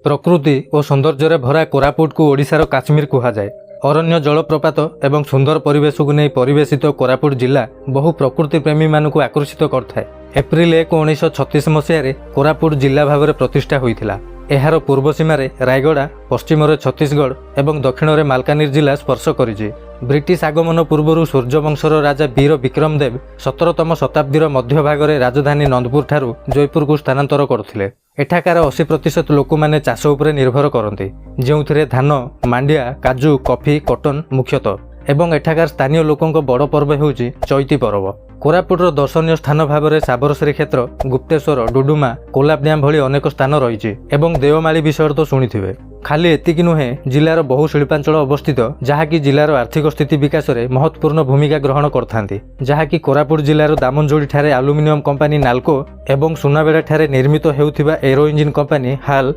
प्रकृति और सौंदर्य भरा कोरापुट को ओडिशार काश्मीर कहुए। अरण्य जलप्रपात एवं सुंदर परिवेश को नहीं परिवेशित कोरापुट जिला बहु प्रकृति प्रेमी मानक आकर्षित करता है। एप्रिल 1 1936 मसीह कोरापुट जिला भाव में प्रतिष्ठा होता। एहार पूर्व सीमार रायगड़ा, पश्चिम छत्तीसगढ़ और दक्षिण में मालकानगिरी जिला स्पर्श करिछि। ब्रिटिश आगमन पूर्व सूर्यवंशर राजा वीर विक्रमदेव 17तम शताब्दीर मध्य भाग में राजधानी नंदपुर ठारू जयपुर को स्थानांतर करथिले। एठाकार 80% लोक माने चाष उपरे निर्भर करते, जो धान, मांडिया, काजू, कॉफी, कॉटन मुख्यतः। एवं एठाकार स्थानीय लोकों बड़ पर्व होउछि चैती पर्व। कोरापुटर दर्शनीय स्थान भाव में साबर श्रीक्षेत्र, गुप्तेश्वर, डुडुमा, कोलाब डैम भली अनेक स्थान रही। देवमाली विषय तो शुणिथिबे। खाली एतिकी नुहे, जिलार बहु शिल्पांचल अवस्थित जहाँकि जिलार आर्थिक स्थिति विकास में महत्वपूर्ण भूमिका ग्रहण करथांती। जहाँकि कोरापुट जिलार दामनजोड़ी ठारे आलुमिनियम कंपनी नाल्को एवं सुनाबेड़ा ठारे निर्मित हेउथिबा एरो इंजिन कंपनी हाल